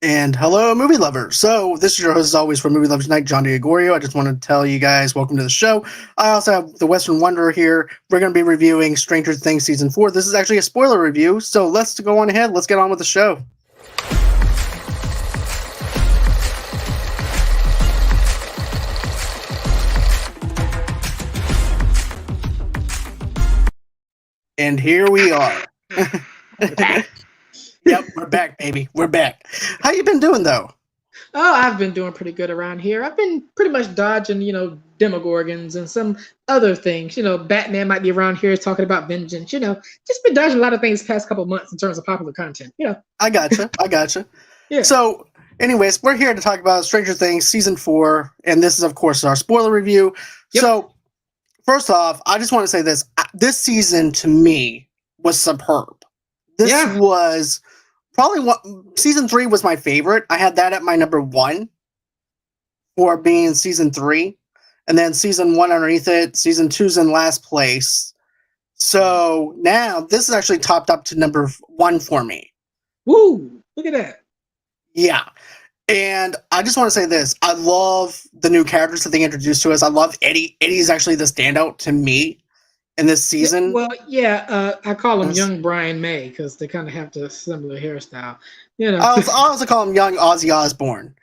And hello, movie lovers. So, this is your host, as always, for Movie Lovers Night, John DiGregorio. I just want to tell you guys, welcome to the show. I also have the Western Wanderer here. We're going to be reviewing Stranger Things Season 4. This is actually a spoiler review, so let's go on ahead. Let's get on with the show. And here we are. Yep, we're back, baby. We're back. How you been doing, though? Oh, I've been doing pretty good around here. I've been pretty much dodging, Demogorgons and some other things. Batman might be around here talking about vengeance. Just been dodging a lot of things the past couple of months in terms of popular content. I gotcha. Yeah. So, anyways, we're here to talk about Stranger Things Season 4, and this is, of course, our spoiler review. Yep. So, first off, I just want to say this. This season, to me, was superb. This was probably Season 3 was my favorite. I had that at my number 1 for being Season 3. And then Season 1 underneath it. Season 2's in last place. So now this is actually topped up to number 1 for me. Woo! Look at that. Yeah. And I just want to say this. I love the new characters that they introduced to us. I love Eddie. Eddie's actually the standout to me in this season. I call him Young Brian May because they kind of have the similar hairstyle. I also call him Young Ozzy Osbourne.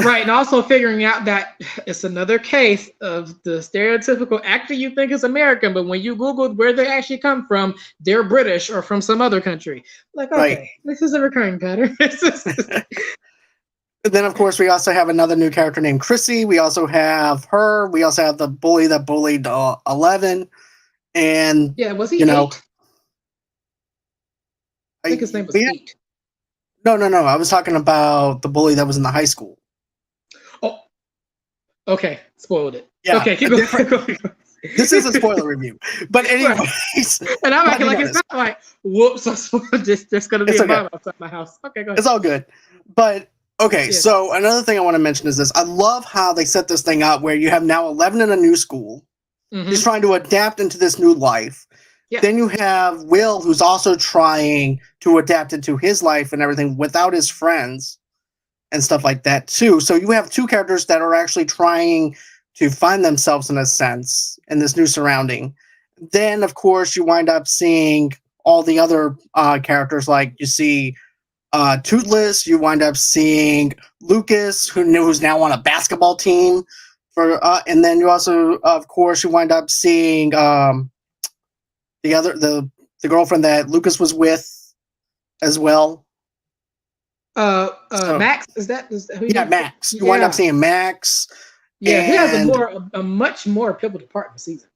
Right, and also figuring out that it's another case of the stereotypical actor you think is American, but when you Googled where they actually come from, they're British or from some other country. Like, okay, right. This is a recurring pattern. Then, of course, we also have another new character named Chrissy. We also have her. We also have the bully that bullied 11. And yeah, was he 8? I think his name was 8. No. I was talking about the bully that was in the high school. Oh, okay. Spoiled it. Yeah. Okay, keep going. This is a spoiler review. But anyways. Right. And I'm acting like it's not like, whoops, I spoiled this. There's going to be a bomb outside my house. Okay, go ahead. It's all good. But, okay, So another thing I want to mention is this. I love how they set this thing up where you have now 11 in a new school. Mm-hmm. He's trying to adapt into this new life. Yeah. Then you have Will, who's also trying to adapt into his life and everything without his friends and stuff like that, too. So you have two characters that are actually trying to find themselves, in a sense, in this new surrounding. Then, of course, you wind up seeing all the other characters, like you see Toothless, you wind up seeing Lucas, who's now on a basketball team. And then you also, of course, you wind up seeing the girlfriend that Lucas was with as well. Max, is that who? Yeah, Max. You wind up seeing Max. Yeah, he has a much more pivotal part in the season.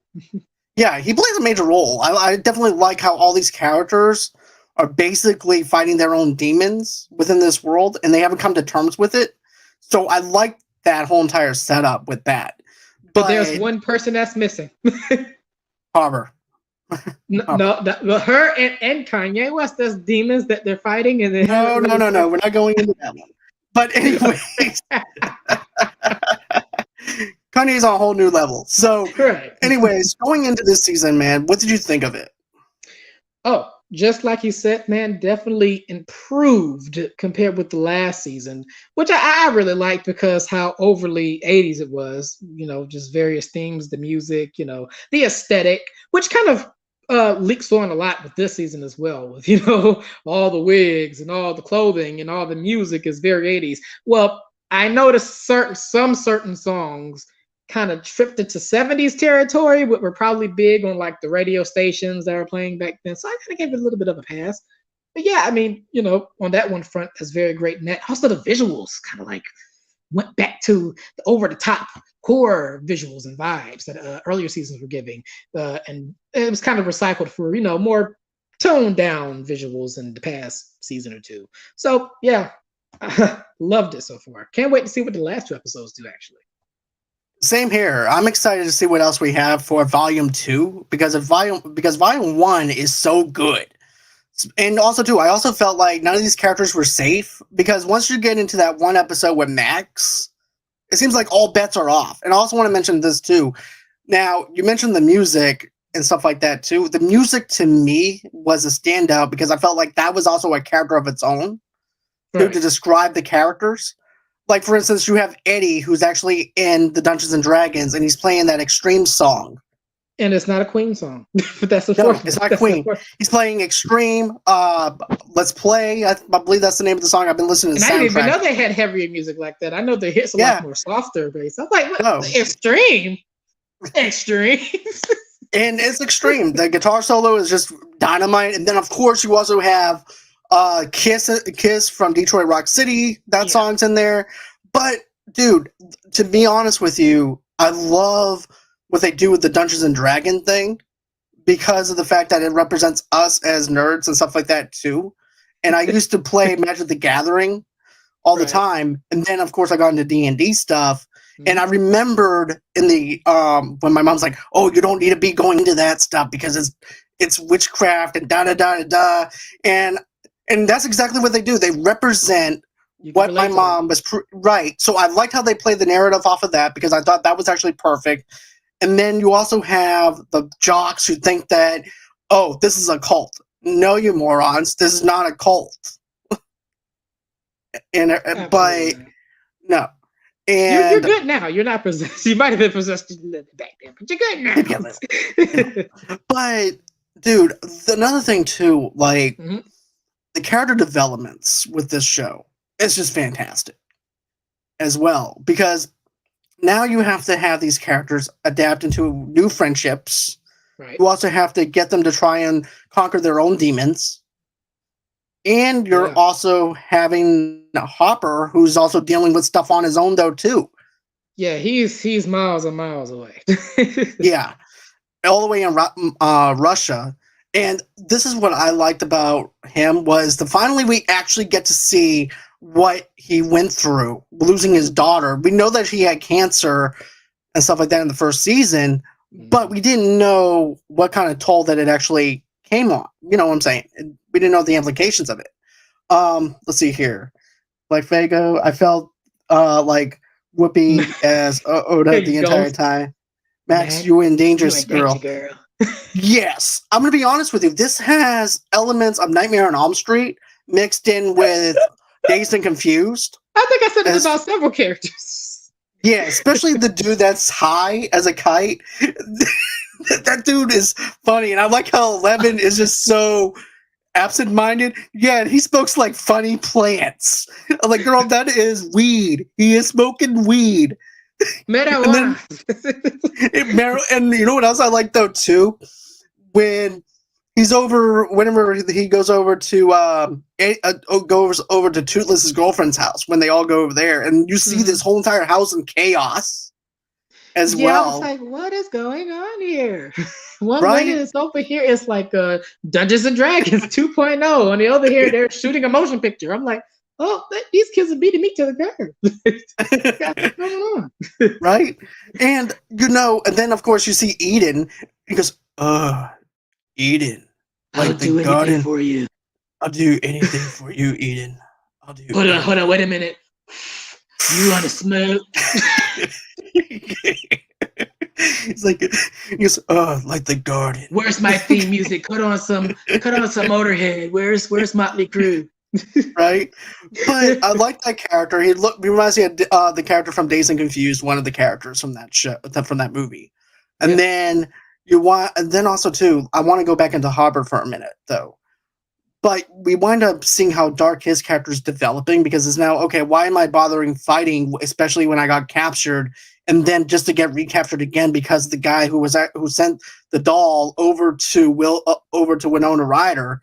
Yeah, he plays a major role. I definitely like how all these characters are basically fighting their own demons within this world, and they haven't come to terms with it. So I like that whole entire setup with that. But there's one person that's missing. Harbour. No, her and Kanye West, there's demons that they're fighting. And no. We're not going into that one. But anyways, Kanye's on a whole new level. So anyways, going into this season, man, what did you think of it? Oh, just like you said, man, definitely improved compared with the last season, which I really liked because how overly 80s it was, just various themes, the music, the aesthetic, which kind of leaks on a lot with this season as well, with, all the wigs and all the clothing and all the music is very 80s. Well, I noticed some certain songs kind of tripped into 70s territory, but were probably big on like the radio stations that were playing back then. So I kind of gave it a little bit of a pass. But yeah, I mean, on that one front, that's very great. And also the visuals kind of like went back to the over the top horror visuals and vibes that earlier seasons were giving. And it was kind of recycled for, more toned down visuals in the past season or two. So yeah, loved it so far. Can't wait to see what the last 2 episodes do, actually. Same here. I'm excited to see what else we have for Volume 2 because Volume 1 is so good. And also, too, I also felt like none of these characters were safe because once you get into that one episode with Max, it seems like all bets are off. And I also want to mention this, too. Now, you mentioned the music and stuff like that, too. The music, to me, was a standout because I felt like that was also a character of its own to describe the characters. Like, for instance, you have Eddie, who's actually in the Dungeons and Dragons, and he's playing that Extreme song. And it's not a Queen song. But that's no, it's not Queen. He's playing Extreme. Let's Play. I believe that's the name of the song. I've been listening to the soundtrack. I didn't even know they had heavier music like that. I know the hits a lot more softer bass. I'm like, what? No. Extreme? Extreme? And it's extreme. The guitar solo is just dynamite. And then, of course, you also have Kiss from Detroit Rock City. That song's in there. But, dude, to be honest with you, I love what they do with the Dungeons and Dragons thing because of the fact that it represents us as nerds and stuff like that, too. And I used to play Magic the Gathering all the time. And then, of course, I got into D&D stuff. And I remembered in the when my mom's like, "Oh, you don't need to be going into that stuff because it's witchcraft and da da da da da," and that's exactly what they do. They represent what my mom was right. So I liked how they played the narrative off of that because I thought that was actually perfect. And then you also have the jocks who think that, "Oh, this is a cult." No, you morons, this is not a cult. And but no. And you're good now. You're not possessed. You might have been possessed back then, but you're good now. But, dude, another thing too, like the character developments with this show is just fantastic as well. Because now you have to have these characters adapt into new friendships. Right. You also have to get them to try and conquer their own demons. And you're also having Hopper, who's also dealing with stuff on his own, though, too. Yeah, he's miles and miles away. Yeah, all the way in Russia. And this is what I liked about him was finally we actually get to see what he went through, losing his daughter. We know that he had cancer and stuff like that in the first season, but we didn't know what kind of toll that it actually came on. You know what I'm saying? We didn't know the implications of it. Let's see here. Like Fago, I felt like as Oda the entire time. Max, you were in danger, girl. Yes. I'm going to be honest with you. This has elements of Nightmare on Elm Street mixed in with Dazed and Confused. I think I said it about several characters. Yeah, especially the dude that's high as a kite. That dude is funny. And I like how Eleven is just so absent-minded. Yeah, and he smokes like funny plants. I'm like, girl, that is weed. He is smoking weed. Marijuana. And you know what else I like though too? Whenever he goes over to over to Toothless's girlfriend's house, when they all go over there, and you see this whole entire house in chaos as well. I was like, what is going on here? One minute it's over here, it's like Dungeons and Dragons 2.0. On the other here, they're shooting a motion picture. I'm like, oh, these kids are beating me to the ground. What's going on? Right? And, and then, of course, you see Eden. He goes, Eden. Like I'll do anything for you. I'll do anything for you, Eden. I'll do Hold on, wait a minute. You want to smoke? He's like the garden. Where's my theme music? Cut on some Motorhead. Where's Motley Crue? Right, but I like that character. He reminds me of the character from Dazed and Confused, one of the characters from that show, from that movie. And then also too, I want to go back into Hopper for a minute though. But we wind up seeing how dark his character is developing because it's now okay. Why am I bothering fighting, especially when I got captured, and then just to get recaptured again because the guy who sent the doll over to Winona Ryder,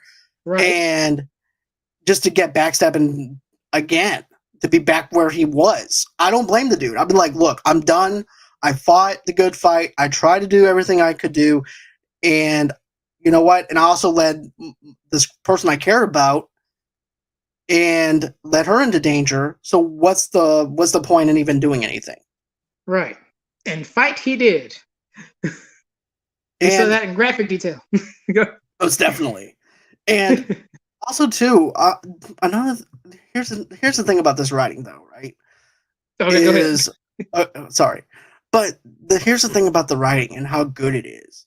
and just to get backstabbing again, to be back where he was. I don't blame the dude. I'd be like, look, I'm done. I fought the good fight. I tried to do everything I could do. And you know what? And I also led this person I care about and led her into danger. So what's the point in even doing anything? Right. And fight he did. And saw that in graphic detail. Most definitely. And also, too, here's the thing about this writing, though, right? Okay, go ahead. Sorry. But here's the thing about the writing and how good it is.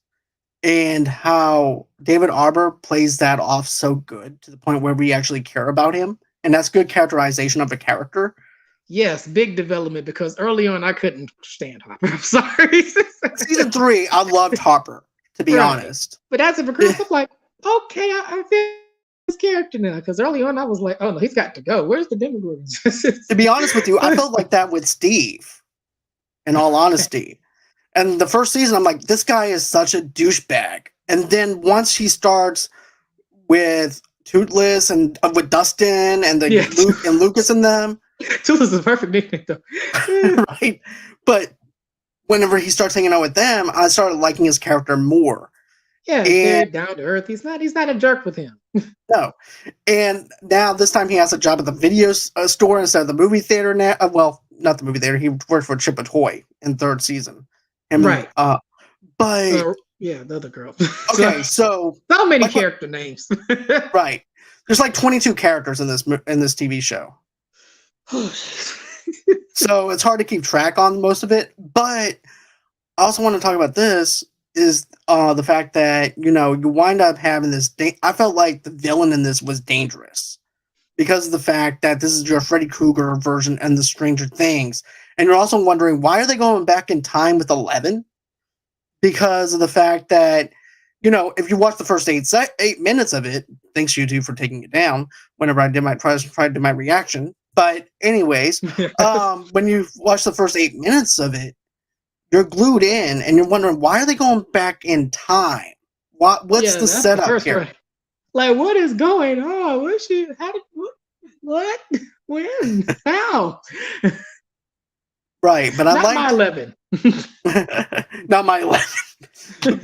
And how David Arbor plays that off so good to the point where we actually care about him and that's good characterization of a character. Yes, big development, because early on I couldn't stand Hopper. I'm sorry. Season 3, I loved Hopper, to be honest. But as it progressed, I'm like, okay, I feel this character now. Because early on I was like, oh no, he's got to go. Where's the Demogorgons? To be honest with you, I felt like that with Steve, in all honesty. And the first season, I'm like, this guy is such a douchebag. And then once he starts with Toothless and with Dustin and Luke and Lucas and them. Toothless is a perfect nickname, though. Right. But whenever he starts hanging out with them, I started liking his character more. Yeah, very down to earth. He's not a jerk with him. No. And now this time he has a job at the video store instead of the movie theater now. Well, not the movie theater. He worked for Chip and Toy in third season. And, right. But yeah, the other girl. Okay, so many character names. Right. There's like 22 characters in this TV show. So it's hard to keep track on most of it. But I also want to talk about this is the fact that, you wind up having this. I felt like the villain in this was dangerous because of the fact that this is your Freddy Krueger version and the Stranger Things. And you're also wondering, why are they going back in time with 11? Because of the fact that, if you watch the first 8 minutes of it, thanks YouTube for taking it down whenever I did tried to do my reaction. But anyways, when you watch the first 8 minutes of it, you're glued in and you're wondering, why are they going back in time? What's the setup here? Part. Like, what is going on? What? When? How? Right, but I like my 11. Not my 11.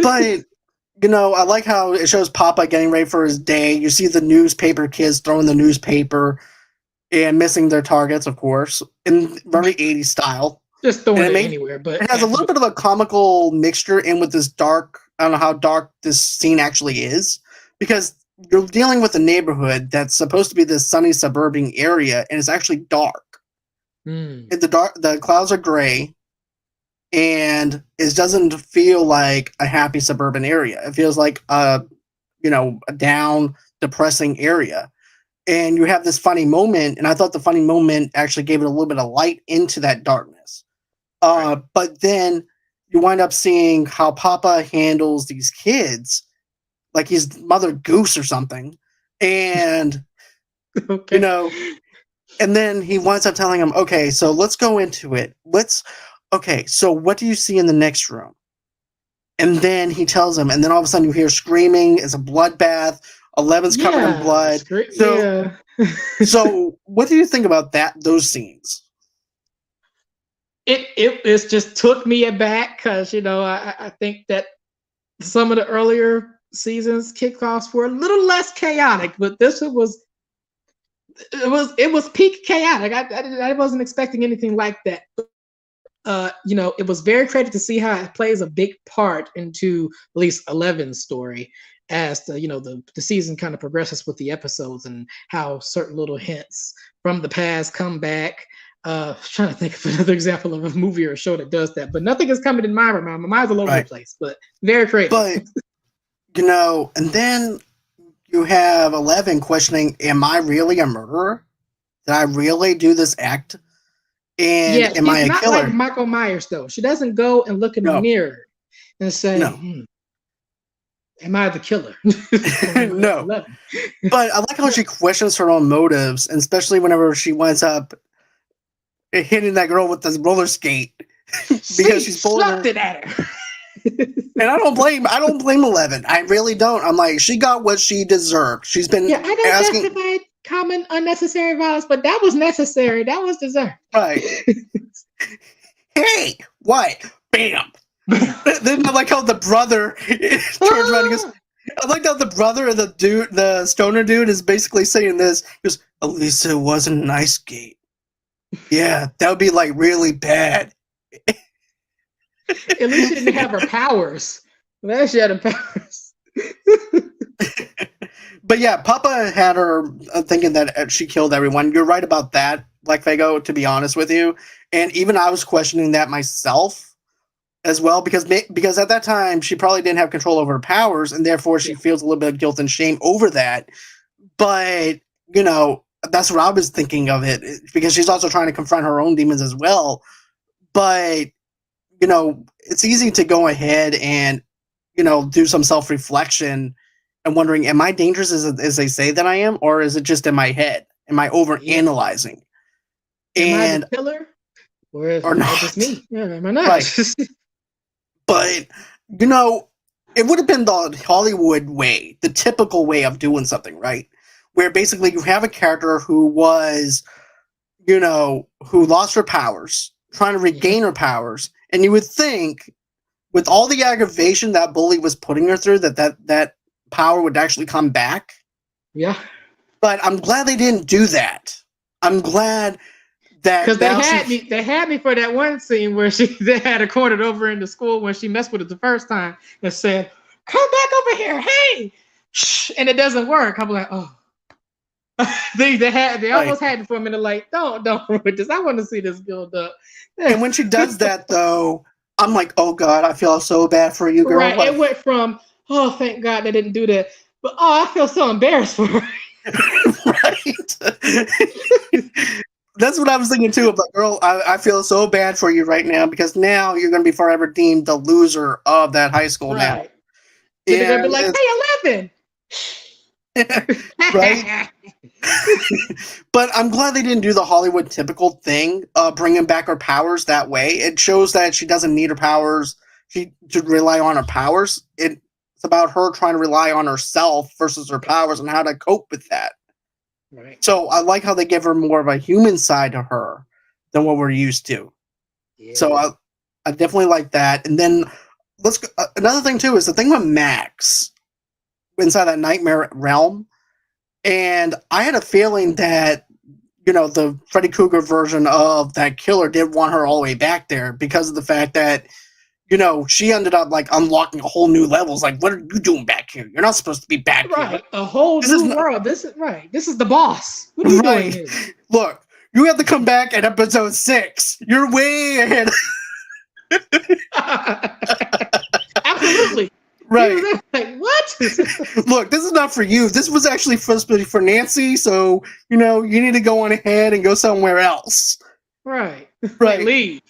But I like how it shows Papa getting ready for his day. You see the newspaper kids throwing the newspaper and missing their targets, of course, in very 80s style. Just throwing it anywhere, but it has a little bit of a comical mixture in with this dark. I don't know how dark this scene actually is, because you're dealing with a neighborhood that's supposed to be this sunny suburban area, and it's actually dark. The clouds are gray, and it doesn't feel like a happy suburban area. It feels like a down, depressing area. And you have this funny moment, and I thought the funny moment actually gave it a little bit of light into that darkness. Right. But then you wind up seeing how Papa handles these kids, like he's Mother Goose or something, and and then he winds up telling him, okay, so let's go into it. Okay, so what do you see in the next room? And then he tells him, and then all of a sudden you hear screaming. It's a bloodbath. 11's covered in blood. So what do you think about those scenes? It just took me aback because, I think that some of the earlier seasons kickoffs were a little less chaotic, but this was peak chaotic. I wasn't expecting anything like that. It was very creative to see how it plays a big part into at least 11's story as the season kind of progresses with the episodes and how certain little hints from the past come back. Trying to think of another example of a movie or a show that does that, but nothing is coming in my mind. My mind's all over the place, but very creative. But and then you have 11 questioning, am I really a murderer? Did I really do this act? And am I a killer? Like Michael Myers, though. She doesn't go and look in the mirror and say, am I the killer? No. But I like how she questions her own motives, and especially whenever she winds up hitting that girl with this roller skate because she's pulling it at her. And I don't blame 11. I really don't. I'm like, she got what she deserved. She's been I don't justify common unnecessary violence, but that was necessary. That was deserved. Right. Hey, what? Bam. Then I like how the brother turns around and goes, I like how the brother of the stoner dude is basically saying this. He goes, at least it wasn't an ice skate. Yeah, that would be like really bad. At least she didn't have her powers. Well, she had her powers. But yeah, Papa had her thinking that she killed everyone. You're right about that, Black Fago, to be honest with you. And even I was questioning that myself as well, because at that time, she probably didn't have control over her powers, and therefore she feels a little bit of guilt and shame over that. But, that's what I was thinking of it, because she's also trying to confront her own demons as well. But, it's easy to go ahead and, do some self-reflection and wondering, am I dangerous as they say that I am, or is it just in my head? Am I over-analyzing? Am I the killer? Or not? Just me? Yeah, am I not? Right. But, it would have been the Hollywood way, the typical way of doing something, right? Where basically you have a character who was, who lost her powers, trying to regain her powers, and you would think, with all the aggravation that bully was putting her through, that power would actually come back. Yeah. But I'm glad they didn't do that. I'm glad that because they had me for that one scene where they had her cornered over in the school when she messed with it the first time and said, "Come back over here, hey!" And it doesn't work. I'm like, oh. they almost had it for a minute, like, don't ruin this. I want to see this build up. And when she does that, though, I'm like, oh God, I feel so bad for you, girl. Right. It went from, oh, thank God they didn't do that, but oh, I feel so embarrassed for her. Right. That's what I was thinking too. But girl, I feel so bad for you right now, because now you're going to be forever deemed the loser of that high school now. Right. They're going to be like, hey, 11. Right. But I'm glad they didn't do the Hollywood typical thing, bringing back her powers that way. It shows that she doesn't need her powers to rely on her powers. It's about her trying to rely on herself versus her powers and how to cope with that. Right. So I like how they give her more of a human side to her than what we're used to. Yeah. So I definitely like that. And then let's go, another thing too is the thing with Max inside that nightmare realm. And I had a feeling that, the Freddy Krueger version of that killer didn't want her all the way back there, because of the fact that, she ended up like unlocking a whole new levels. Like, what are you doing back here? You're not supposed to be back here. Right. A whole new world. This is right. This is the boss. What are you doing here? Look, you have to come back at episode 6. You're way ahead. Absolutely. Right. Like, what? Look, this is not for you. This was actually supposed to be for Nancy, so, you need to go on ahead and go somewhere else. Right. Right. Like, leave.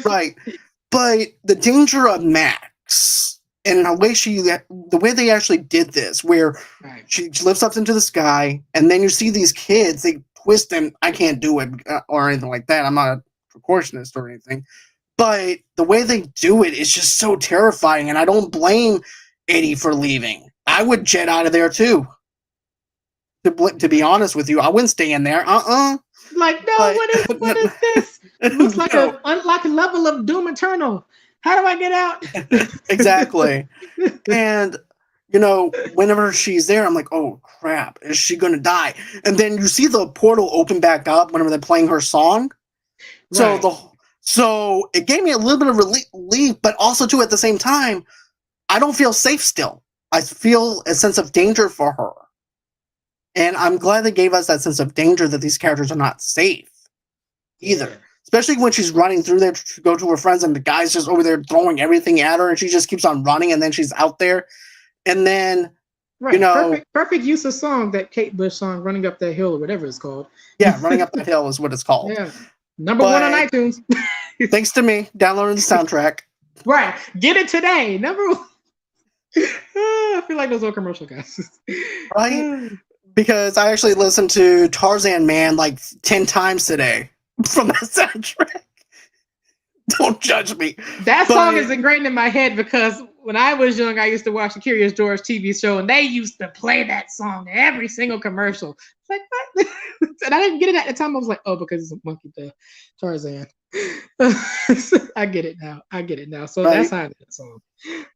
Right. But the danger of Max and the way they actually did this, where she lifts up into the sky, and then you see these kids, they twist and I can't do it or anything like that. I'm not a precautionist or anything. But the way they do it is just so terrifying, and I don't blame Eddie for leaving. I would jet out of there too. To be honest with you, I wouldn't stay in there. Like, no, but, what is this? It looks like a level of Doom Eternal. How do I get out? Exactly. And whenever she's there, I'm like, oh crap, is she gonna die? And then you see the portal open back up whenever they're playing her song. Right. So it gave me a little bit of relief, but also too at the same time, I don't feel safe still. I feel a sense of danger for her. And I'm glad they gave us that sense of danger, that these characters are not safe either. Yeah. Especially when she's running through there to go to her friends and the guy's just over there throwing everything at her and she just keeps on running and then she's out there. And then, Perfect use of song, that Kate Bush song, Running Up That Hill or whatever it's called. Yeah, Running Up That Hill is what it's called. Yeah. Number 1 on iTunes. Thanks to me, downloading the soundtrack. Right. Get it today. Number 1. I feel like those old commercial guys. Right? Because I actually listened to Tarzan Man like 10 times today from that soundtrack. Don't judge me. That song is ingrained in my head because when I was young, I used to watch the Curious George TV show, and they used to play that song in every single commercial. It's like, what? And I didn't get it at the time. I was like, oh, because it's a monkey to Tarzan. I get it now. So that's how I did that song.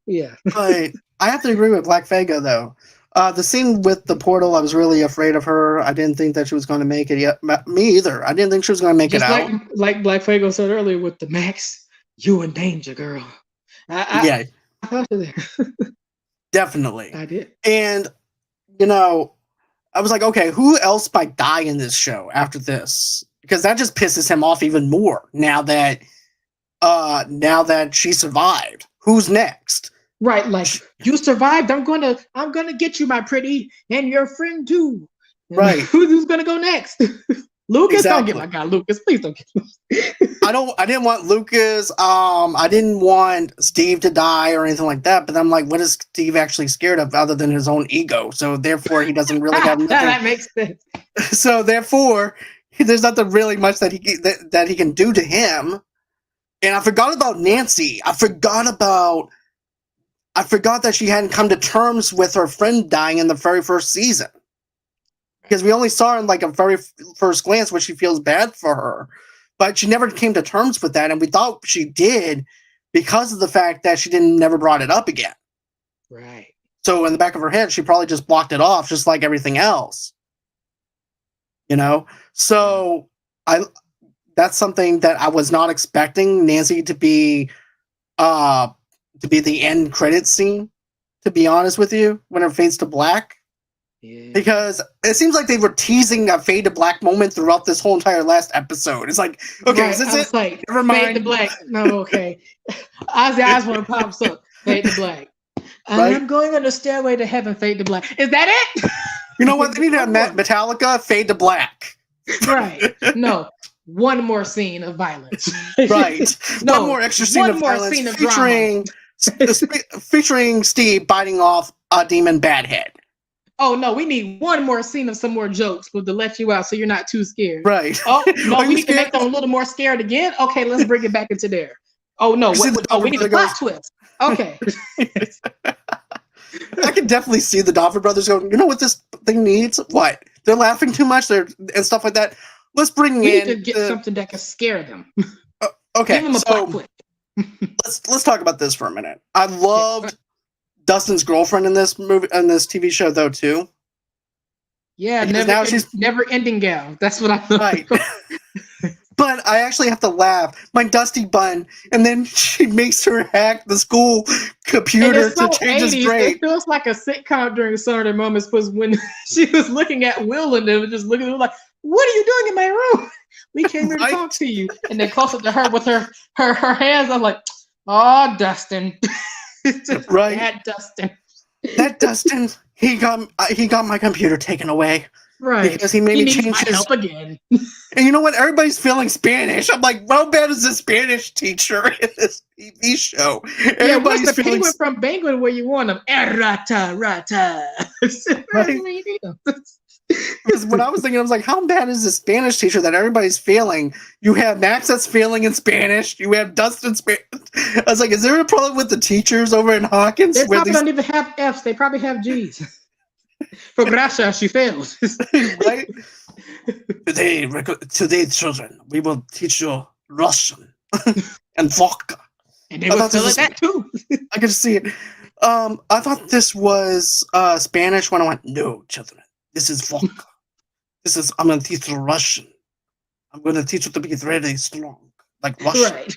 Yeah. But I have to agree with Black Fago, though. The scene with the portal, I was really afraid of her. I didn't think that she was going to make it yet. Me either. I didn't think she was going to make it out. Like Black Fago said earlier with the Max, you in danger, girl. I thought you there. Definitely. I did. And, I was like, okay, who else might die in this show after this? Because that just pisses him off even more now that she survived. Who's next? Right, like, you survived. I'm gonna get you, my pretty, and your friend too. Right. Who's gonna go next? Lucas, exactly. Don't get my guy Lucas. Please don't get Lucas. I didn't want Lucas. I didn't want Steve to die or anything like that. But I'm like, what is Steve actually scared of other than his own ego? So therefore, he doesn't really have nothing. That makes sense. So therefore, there's nothing really much that he can do to him. And I forgot about Nancy. I forgot that she hadn't come to terms with her friend dying in the very first season. Because we only saw her in like a very first glance where she feels bad for her. But she never came to terms with that. And we thought she did because of the fact that she never brought it up again. Right. So in the back of her head, she probably just blocked it off just like everything else. You know? So that's something that I was not expecting Nancy to be the end credit scene, to be honest with you, when it fades to black. Yeah. Because it seems like they were teasing a fade to black moment throughout this whole entire last episode. It's like, okay, right. Is this it? Like, never mind. Fade to black. No, okay. Ozzy Osbourne pops up. Fade to black. Right? I'm going on the stairway to heaven. Fade to black. Is that it? You know what? They need to have Metallica. Fade to black. Right. No. One more scene of violence. Right. No, one more extra scene of violence scene of featuring Steve biting off a demon bad head. Oh no, we need one more scene of some more jokes to let you out so you're not too scared. Right. Oh no, we need to make them a little more scared again. Okay, let's bring it back into there. Oh no, we need a plot twist. Okay. I can definitely see the Doffer brothers going, you know what this thing needs? What? They're laughing too much and stuff like that. Let's bring we need to get something that can scare them. Okay. Give them a plot twist. let's talk about this for a minute. I loved Dustin's girlfriend in this movie, in this TV show, though, too. Yeah, she's never ending gal. That's what I right. But I actually have to laugh. My Dusty bun, and then she makes her hack the school computer to change his grade. It feels like a sitcom during Saturday Moments was when she was looking at Will and they were just looking at him like, "What are you doing in my room? We came here to talk to you." And then close up to her with her hands. I'm like, "Oh, Dustin." Right. That Dustin, he got my computer taken away. Right. Because he made me change his help again. And you know what? Everybody's feeling Spanish. I'm like, how bad is the Spanish teacher in this TV show? Everybody's what's the penguin from Penguin where you want him? Rata. Right. Because when I was thinking, I was like, how bad is the Spanish teacher that everybody's failing? You have Max that's failing in Spanish. You have Dustin Spanish. I was like, is there a problem with the teachers over in Hawkins? They probably don't even have F's. They probably have G's. For Gracia, she fails. Right? Today, children, we will teach you Russian and vodka. And they will feel that too. I can see it. I thought this was Spanish when I went, no, children. This is vodka. I'm going to teach you Russian. I'm going to teach you to be really strong, like Russian. Right.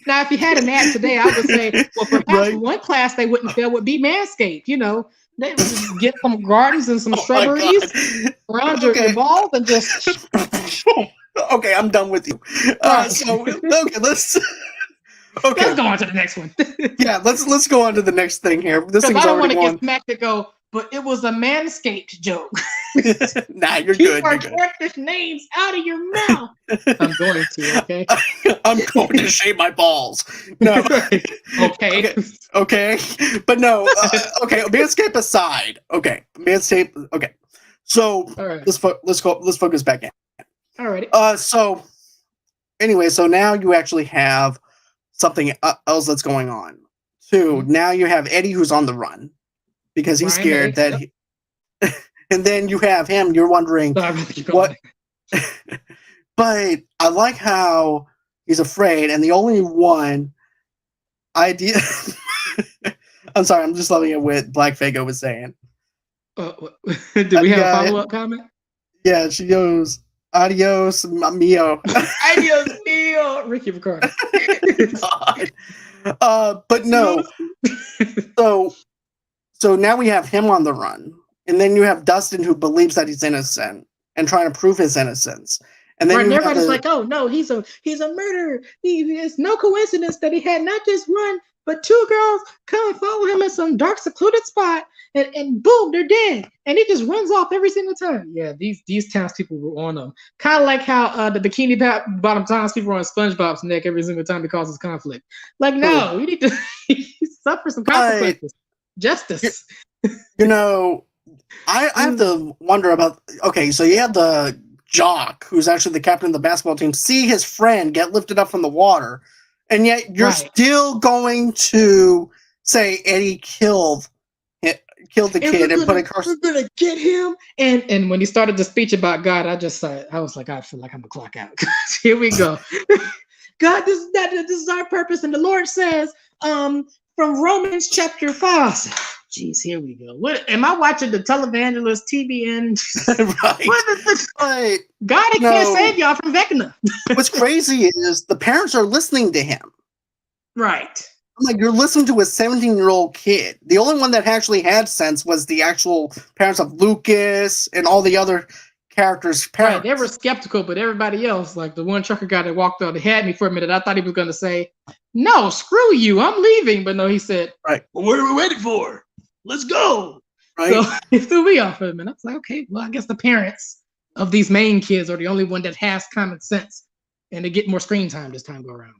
Now, if you had an ad today, I would say, well, perhaps one class they wouldn't fail would be Manscaped. You know, they would just get some gardens and some shrubberies around your balls and just. Okay, I'm done with you. Let's go on to the next one. Yeah, let's go on to the next thing here. This thing's I don't want already to get smacked to go. But it was a Manscaped joke. Nah, you're Keep good. Keep our characters' names out of your mouth. I'm going to, okay? I'm going to shave my balls. No. Okay. Okay. But no. Okay. Manscaped aside. Okay. Manscaped. Okay. So let's focus back in. Alrighty. So anyway, so now you actually have something else that's going on. Too. Now you have Eddie who's on the run. Because he's scared that and then you have him, you're wondering what. But I like how he's afraid, and the only one idea. I'm sorry, I'm just loving it what Black Fago was saying. Did we have a follow-up comment? Yeah, she goes, adios, mio. Adios, mio. Ricky Ricardo. But no. So now we have him on the run, and then you have Dustin who believes that he's innocent and trying to prove his innocence. And then everybody's like, "Oh no, he's a murderer. It's no coincidence that he had not just one but 2 girls come and follow him in some dark, secluded spot, and boom, they're dead. And he just runs off every single time. Yeah, these townspeople were on them. Kind of like how the bikini bottom townspeople were on SpongeBob's neck every single time he causes conflict. Like, no, you need to suffer some consequences. Justice. You know, I have to wonder about, okay, so you have the jock, who's actually the captain of the basketball team, see his friend get lifted up from the water, and yet you're still going to say Eddie killed the kid and put a curse. We're gonna get him. And when he started the speech about God, I was like, I feel like I'm gonna clock out. Here we go. God, this is our purpose, and the Lord says, from Romans chapter 5. Jeez, here we go. What am I watching? The televangelist TBN? Right. What is this? Right. God can't save y'all from Vecna. What's crazy is the parents are listening to him. Right. I'm like, you're listening to a 17-year-old kid. The only one that actually had sense was the actual parents of Lucas and all the other characters' parents. Right, they were skeptical, but everybody else, like the one trucker guy that walked out, had me for a minute. I thought he was going to say, no, screw you, I'm leaving. But no, he said, right. Well, what are we waiting for? Let's go. Right. So he threw me off for a minute. I was like, okay, well, I guess the parents of these main kids are the only one that has common sense, and they get more screen time this time go around.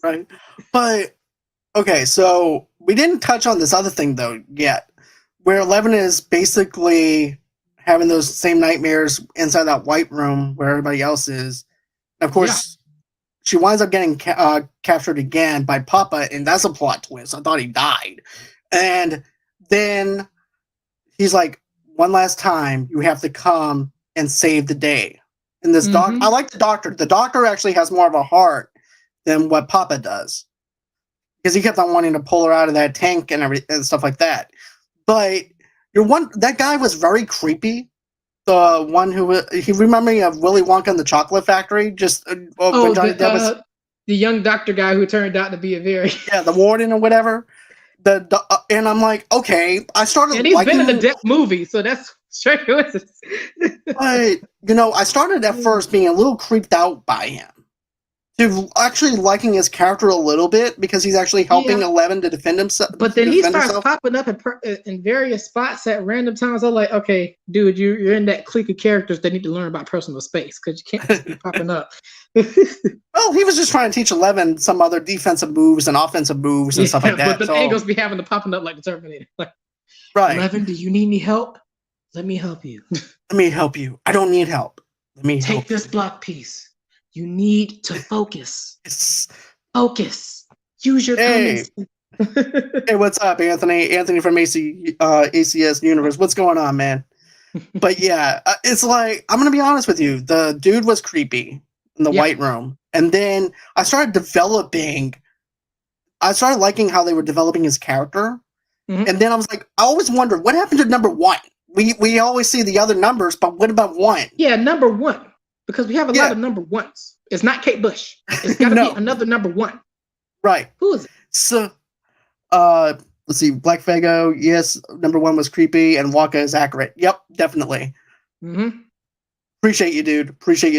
Right. But, okay, so we didn't touch on this other thing, though, yet, where 11 is basically having those same nightmares inside that white room where everybody else is. And of course, she winds up getting captured again by Papa, and that's a plot twist. I thought he died. And then he's like, one last time, you have to come and save the day. And this doctor, I like the doctor. The doctor actually has more of a heart than what Papa does, because he kept on wanting to pull her out of that tank and and stuff like that. But that guy was very creepy. The one he reminded me of Willy Wonka and the Chocolate Factory. Just when Johnny Depp was the young doctor guy who turned out to be a very the warden or whatever. And I'm like, okay, I started. And he's been in the Depp movie, so that's straight coincidence. But I started at first being a little creeped out by him, to actually liking his character a little bit, because he's actually helping 11 to defend himself. But then he starts popping up in various spots at random times. I'm like, okay, dude, you're in that clique of characters that need to learn about personal space, because you can't just keep popping up. Well, he was just trying to teach 11 some other defensive moves and offensive moves and stuff like that. But the angles be having to popping up like the Terminator. Like, right. 11, do you need any help? Let me help you. Let me help you. I don't need help. Let me take this block piece. You need to focus. Focus. Use your Hey, what's up, Anthony? Anthony from ACS Universe. What's going on, man? But yeah, it's like, I'm going to be honest with you. The dude was creepy in the white room. And then I started liking how they were developing his character. Mm-hmm. And then I was like, I always wondered, what happened to number 1? We always see the other numbers, but what about 1? Yeah, number 1. Because we have a lot of number 1s. It's not Kate Bush. It's got to be another number 1. Right. Who is it? So, let's see. Black Fago, yes, number 1 was creepy, and Waka is accurate. Yep, definitely. Mm-hmm. Appreciate you,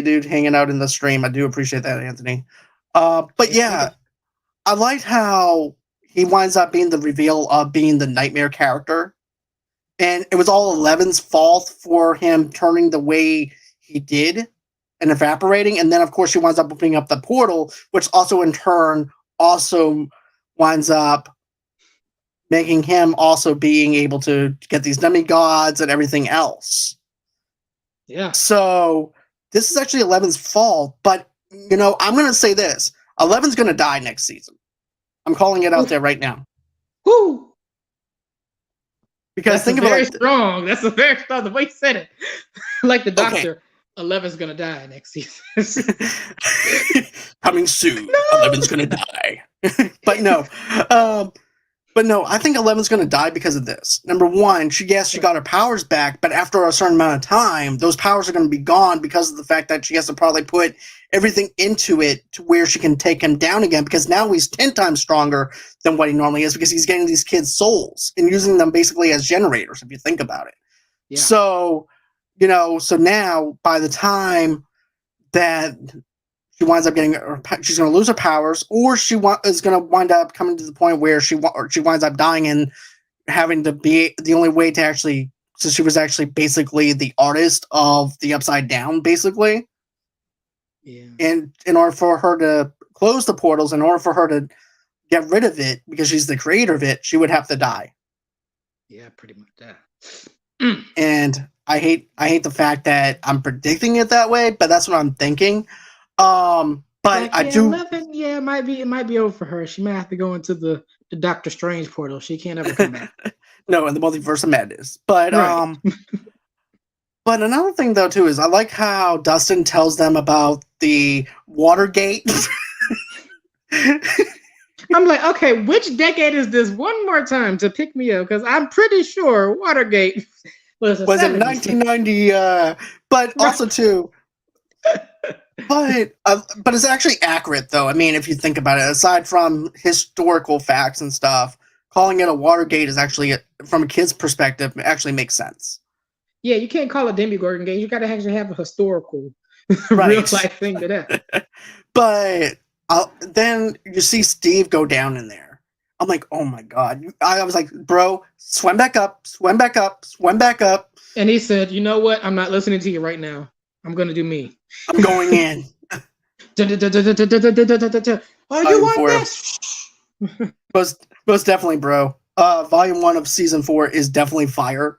dude, hanging out in the stream. I do appreciate that, Anthony. But yeah, I liked how he winds up being the reveal of being the nightmare character. And it was all 11's fault for him turning the way he did and evaporating. And then, of course, she winds up opening up the portal, which also in turn also winds up making him also being able to get these demigods and everything else. Yeah. So this is actually 11's fault. But, I'm going to say this. 11's going to die next season. I'm calling it out there right now. Woo! Because think about it. Strong. That's a very strong. The way you said it, like the doctor. 11's gonna die next season. Coming soon. 11's gonna die. But no, I think 11's gonna die because of this. Number 1, she got her powers back, but after a certain amount of time, those powers are gonna be gone because of the fact that she has to probably put everything into it to where she can take him down again, because now he's 10 times stronger than what he normally is, because he's getting these kids' souls and using them basically as generators, if you think about it. Yeah. So, so now by the time that she winds up getting she's going to lose her powers, or is going to wind up coming to the point where she winds up dying and having to be the only way to actually. So she was actually basically the artist of the Upside Down, basically. Yeah. And in order for her to close the portals, in order for her to get rid of it, because she's the creator of it, she would have to die. Yeah, pretty much that. And I hate the fact that I'm predicting it that way, but that's what I'm thinking. But like, I do. 11, yeah, it might be over for her. She might have to go into the Doctor Strange portal. She can't ever come back. No, in the Multiverse of Madness. But right. But another thing though too is I like how Dustin tells them about the Watergate. I'm like, okay, which decade is this? One more time to pick me up, because I'm pretty sure Watergate was in 1990. But also too. But it's actually accurate though. I mean, if you think about it, aside from historical facts and stuff, calling it a Watergate is actually, from a kid's perspective, it actually makes sense. Yeah, you can't call it Demogorgon Gate. You got to actually have a historical, real life thing to that. But then you see Steve go down in there. I'm like, oh my god! I was like, bro, swim back up, swim back up, swim back up. And he said, you know what? I'm not listening to you right now. I'm gonna do me. I'm going in. Oh, you want this? Most definitely, bro. Volume 1 of season 4 is definitely fire.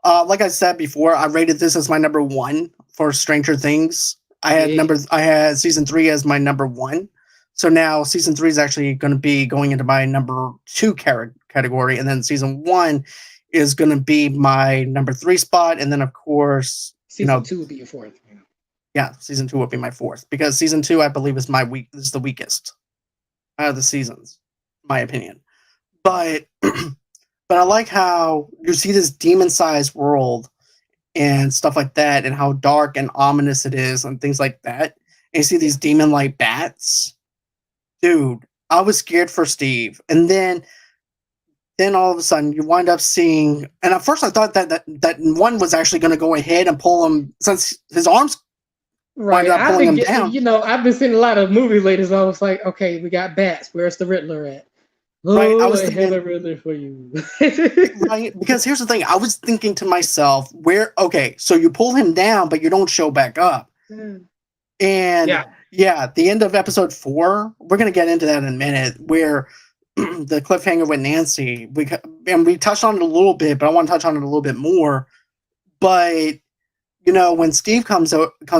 Like I said before, I rated this as my number 1 for Stranger Things. I had season 3 as my number 1. So now season 3 is actually going to be going into my number 2 category, and then season 1 is going to be my number 3 spot, and then of course season 2 would be your 4th. Yeah, season 2 would be my 4th, because season 2 I believe is the weakest out of the seasons, in my opinion. But I like how you see this demon-sized world and stuff like that, and how dark and ominous it is, and things like that. And you see these demon-like bats. Dude, I was scared for Steve. And then all of a sudden, you wind up seeing... And at first I thought that one was actually going to go ahead and pull him, since his arms wind up pulling him down. I've been seeing a lot of movies lately, so I was like, okay, we got bats. Where's the Riddler at? Right, I was thinking, the Riddler for you. Right, because here's the thing. I was thinking to myself, so you pull him down, but you don't show back up. And the end of episode 4, we're going to get into that in a minute, where the cliffhanger with Nancy, we touched on it a little bit, but I want to touch on it a little bit more. But, when Steve comes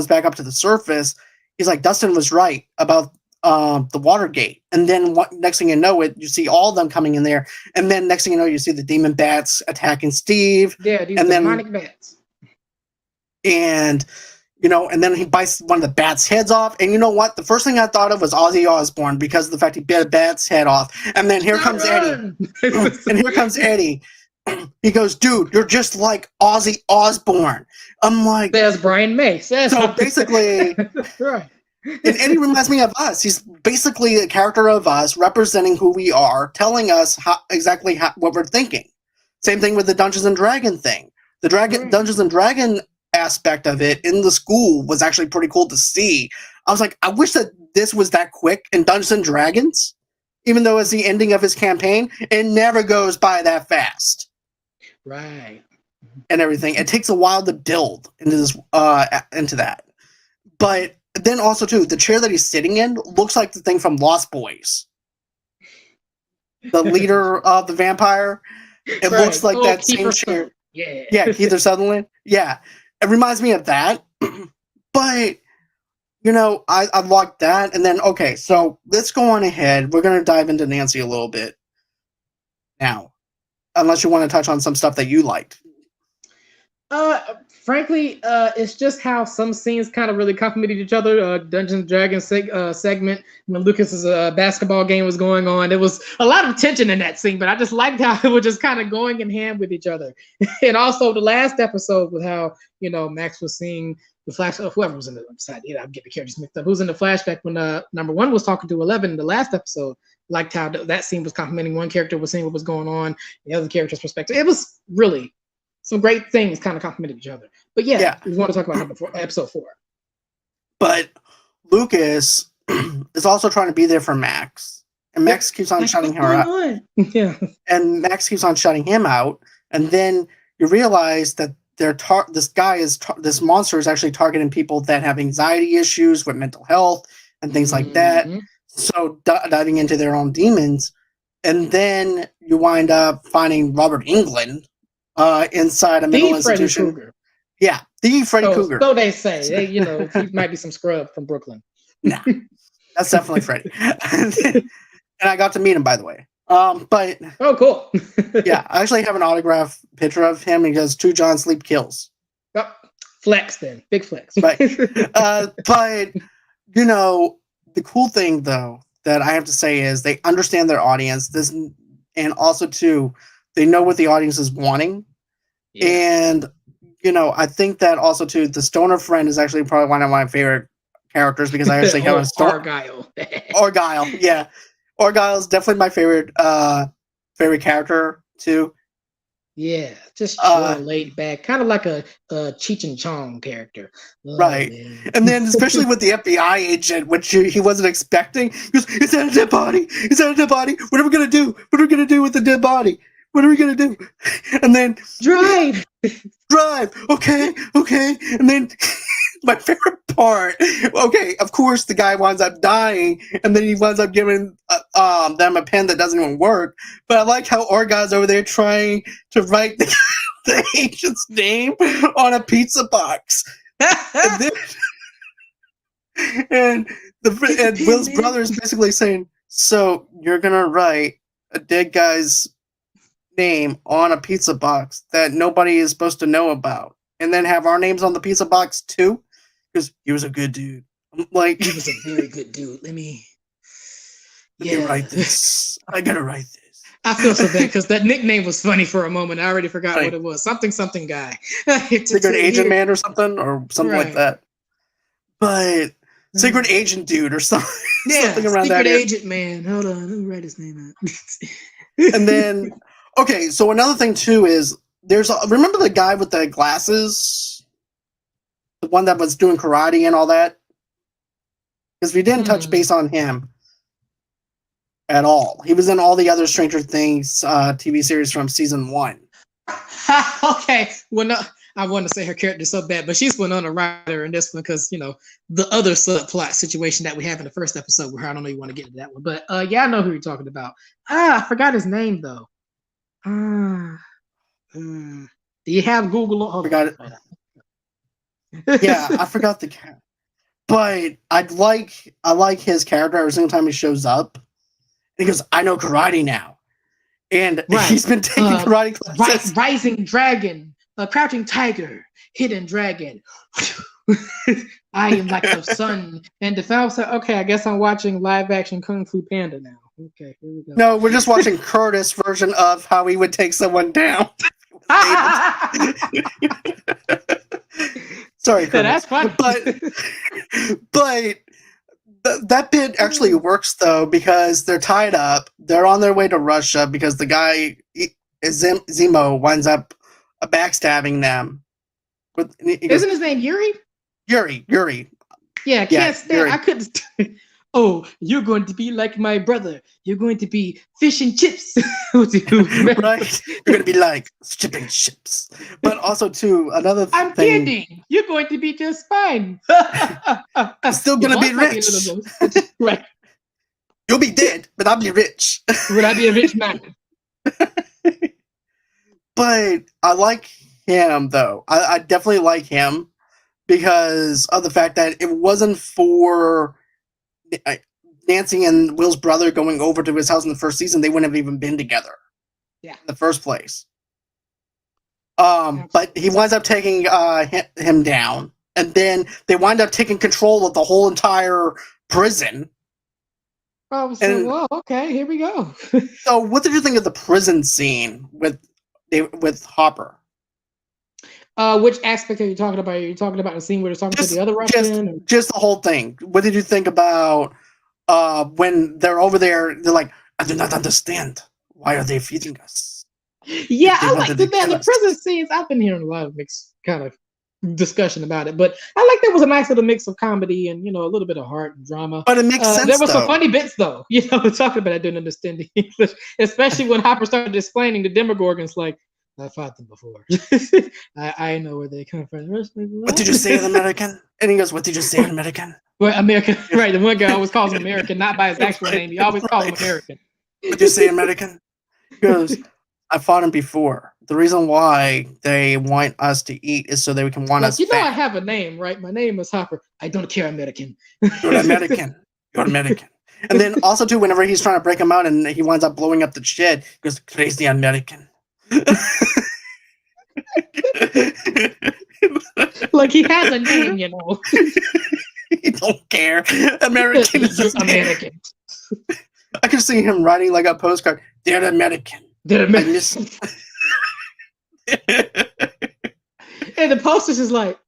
back up to the surface, he's like, Dustin was right about the Watergate. And then next thing you know, you see all of them coming in there. And then next thing you know, you see the demon bats attacking Steve. Yeah, these demonic bats. And, and then he bites one of the bats' heads off. And you know what? The first thing I thought of was Ozzy Osbourne, because of the fact he bit a bat's head off. And then here comes Eddie. And here comes Eddie. He goes, dude, you're just like Ozzy Osbourne. I'm like... There's Brian May. So basically... Right. And Eddie reminds me of us. He's basically a character of us, representing who we are, telling us exactly what we're thinking. Same thing with the Dungeons and Dragon thing. The Dungeons and Dragon aspect of it in the school was actually pretty cool to see. I was like, I wish that this was that quick in Dungeons and Dragons, even though it's the ending of his campaign. It never goes by that fast. Right. And everything. It takes a while to build into this, into that. But then also, too, the chair that he's sitting in looks like the thing from Lost Boys. The leader of the vampire. It looks like that same chair. Yeah. Yeah, Kiefer Sutherland. Yeah. It reminds me of that. But, I like that. And then, okay, so let's go on ahead. We're going to dive into Nancy a little bit now. Unless you want to touch on some stuff that you liked. Frankly, it's just how some scenes kind of really complemented each other. Dungeons and Dragons segment when Lucas's basketball game was going on. There was a lot of tension in that scene, but I just liked how it was just kind of going in hand with each other. And also the last episode with how Max was seeing the flash of whoever was in the side. I'm getting the characters mixed up. Who's in the flashback when number 1 was talking to 11 in the last episode? Liked how that scene was complimenting one character, was seeing what was going on, the other character's perspective. It was really some great things kind of complemented each other. But we want to talk about episode 4. But Lucas is also trying to be there for Max, and Max keeps on shutting her out. Yeah, and Max keeps on shutting him out, and then you realize that this monster is actually targeting people that have anxiety issues with mental health and things like that. So diving into their own demons, and then you wind up finding Robert Englund inside a mental institution. Krueger. Yeah, the Freddy Krueger. So they say. He might be some scrub from Brooklyn. Nah, that's definitely Freddy. And I got to meet him, by the way. But cool. Yeah, I actually have an autograph picture of him. He does 2 John Sleep kills. Oh, flex then, big flex. But the cool thing though that I have to say is they understand their audience. And also too, they know what the audience is wanting. Yeah. And I think that also too, the stoner friend is actually probably one of my favorite characters because I actually have a stoner. Argyle, yeah. Argyle is definitely my favorite character too. Yeah, just chill, laid back, kind of like a Cheech and Chong character. Right. Man. And then especially with the FBI agent, which he wasn't expecting. He goes, "Is that a dead body? Is that a dead body? What are we going to do? What are we going to do with the dead body? What are we going to do?" And then drive. Okay. And then my favorite part. Okay, of course the guy winds up dying, and then he winds up giving them a pen that doesn't even work. But I like how Argyle's over there trying to write the agent's name on a pizza box, and Will's brother is basically saying, "So you're gonna write a dead guy's name on a pizza box that nobody is supposed to know about, and then have our names on the pizza box too?" Because he was a good dude. Like, he was a very good dude. Let me write this. I gotta write this. I feel so bad because that nickname was funny for a moment. I already forgot what it was. Something guy. Secret Agent Man or something like that. But Secret Agent Dude or something. Yeah, something around Secret that Agent Man. Hold on, let me write his name out. And then, okay, so another thing too is remember the guy with the glasses? The one that was doing karate and all that? Because we didn't touch base on him at all. He was in all the other Stranger Things TV series from season 1. Okay. Well, no, I want to say her character so bad, but she's Winona Ryder in this one because, the other subplot situation that we have in the first episode with her. I don't know you want to get into that one. But yeah, I know who you're talking about. I forgot his name, though. Do you have Google? I forgot it. Yeah, I forgot the character. But I like his character every single time he shows up. He goes, "I know karate now." And he's been taking karate classes. Rising Dragon, Crouching Tiger, Hidden Dragon. I am like the sun. And the film said, "Okay, I guess I'm watching live action Kung Fu Panda now." Okay, here we go. No, we're just watching Curtis' version of how he would take someone down. Sorry, that's fine. But that bit actually works though because they're tied up. They're on their way to Russia because the guy Zemo winds up backstabbing them. Isn't his name Yuri? Yuri. Yeah, I can't stand. Yuri. I couldn't. Oh, you're going to be like my brother. You're going to be fish and chips. Right? You're going to be like shipping ships. But also, too, another thing. I'm kidding. You're going to be just fine. I'm still going to be rich. Right. You'll be dead, but I'll be rich. Would I be a rich man? But I like him, though. I definitely like him because of the fact that it wasn't for Nancy and Will's brother going over to his house in the first season, they wouldn't have even been together. Yeah. In the first place. But he winds up taking him down, and then they wind up taking control of the whole entire prison. Oh, so, well, okay, here we go. So, what did you think of the prison scene with Hopper? Which aspect are you talking about? Are you talking about the scene where they're talking to the other Russian? Just the whole thing. What did you think about when they're over there? They're like, "I do not understand. Why are they feeding us?" Yeah, I like the prison scenes. I've been hearing a lot of mixed kind of discussion about it. But I like there was a nice little mix of comedy and a little bit of heart and drama. But it makes sense. There was some funny bits though. Talking about I didn't understand the English, especially when Hopper started explaining the Demogorgons. Like, I fought them before. I know where they come from. What did you say in American? And he goes, "What did you say in American?" Well, American, right? The one guy always calls him American, not by his actual name. He always calls him American. What did you say American? He goes, "I fought him before. The reason why they want us to eat is so they can want us. I have a name, right? My name is Hopper. I don't care, American. You're American. You're American." And then also too, whenever he's trying to break him out and he winds up blowing up the shed, he goes, "Crazy American." Like he has a name, He don't care. American is just American. I could see him writing like a postcard. They're American. They're American. And the poster's is like,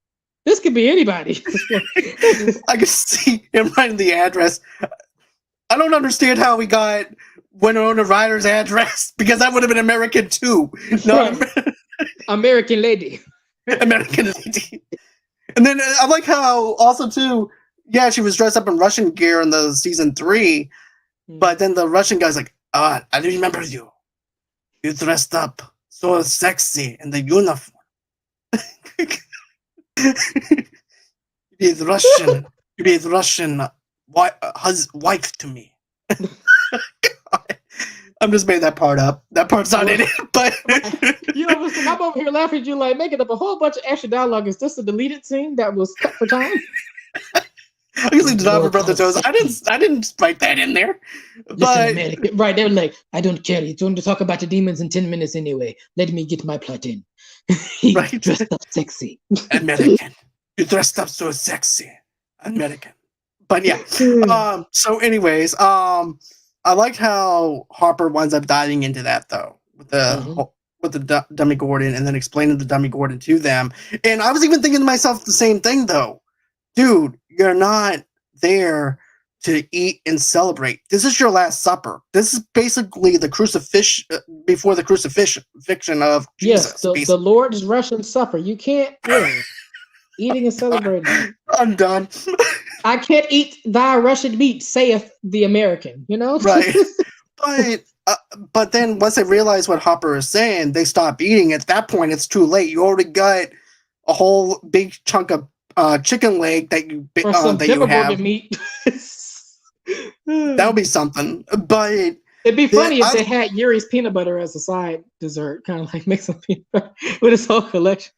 this could be anybody. I could see him writing the address. I don't understand how we got Winona Ryder's address because that would have been American too. No, American lady. American lady. And then I like how also too, yeah, she was dressed up in Russian gear in the season 3, but then the Russian guy's like, I remember you. You dressed up so sexy in the uniform. You be Russian wife to me. I'm just made that part up. That part's not in it, but I'm over here laughing at you, like making up a whole bunch of extra dialogue. Is this a deleted scene that was cut for time? I usually did for Brother Toes. I didn't write that in there. But right, they were like, I don't care. He's going to talk about the demons in 10 minutes anyway. Let me get my plot in. He dressed up sexy. American. You dressed up so sexy. American. But yeah. So anyways, I liked how Harper winds up diving into that though, with the dummy Gordon and then explaining the dummy Gordon to them. And I was even thinking to myself the same thing though. Dude, you're not there to eat and celebrate. This is your last supper. This is basically the crucifixion before the crucifixion of Jesus. Yes, the Lord's Russian supper. You can't eating and celebrating. I'm done. I can't eat thy Russian meat, saith the American. Right. But then once they realize what Hopper is saying, they stop eating. At that point, it's too late. You already got a whole big chunk of chicken leg that you have. Meat. That would be something. But it'd be funny if they had Yuri's peanut butter as a side dessert, kind of like make some peanut butter with his whole collection.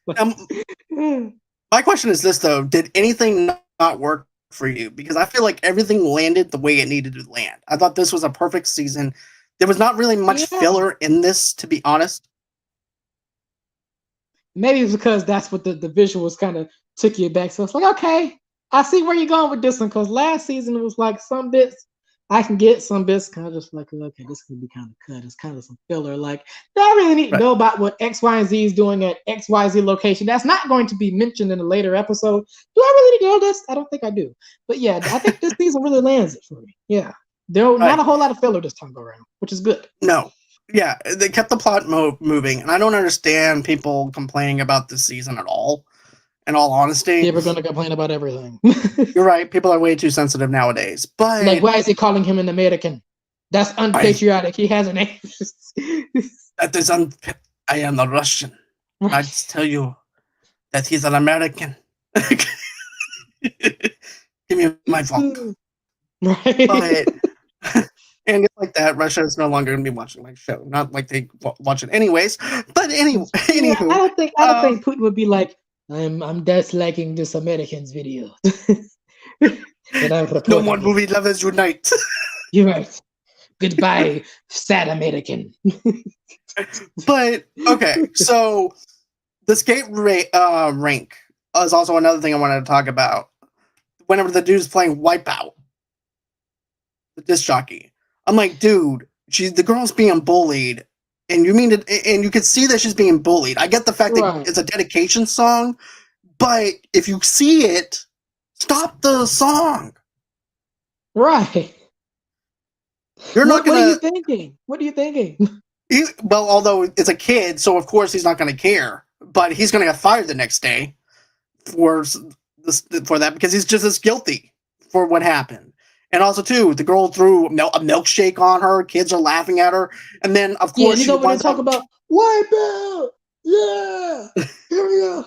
My question is this though: did anything not work for you? Because I feel like everything landed the way it needed to land. I thought this was a perfect season. There was not really much filler in this, to be honest. Maybe it's because that's what the visuals kind of took you back. So it's like, okay, I see where you're going with this one. Because last season it was like some bits I can get, some bits kind of just like, okay, this could be kind of cut. It's kind of some filler. Like, do I really need to know about what X, Y, and Z is doing at X, Y, Z location? That's not going to be mentioned in a later episode. Do I really need to know this? I don't think I do. But yeah, I think this season really lands it for me. Yeah. There not a whole lot of filler this time around, which is good. No. Yeah, they kept the plot moving, and I don't understand people complaining about this season at all. In all honesty, people are going to complain about everything. You're right. People are way too sensitive nowadays. But like, why is he calling him an American? That's unpatriotic. He has an name. That is I am a Russian. I just tell you that he's an American. Give me my vodka. Right. But, and it's like that. Russia is no longer going to be watching my show. Not like they watch it anyways. But anyway, anywho, I don't think Putin would be like, I'm disliking this Americans video. No more movie lovers unite. You're right. Goodbye, sad American. But okay, so the skate rink is also another thing I wanted to talk about. Whenever the dude's playing Wipeout, the disc jockey, I'm like, dude, the girl's being bullied, and you can see that she's being bullied. I get the fact that it's a dedication song, but if you see it, stop the song. Right. You're not gonna. What are you thinking? What are you thinking? Well, although it's a kid, so of course he's not going to care. But he's going to get fired the next day. for that because he's just as guilty for what happened. And also, too, the girl threw a milkshake on her. Kids are laughing at her, and then of course he's over there talking about wipe out. Yeah, here we go.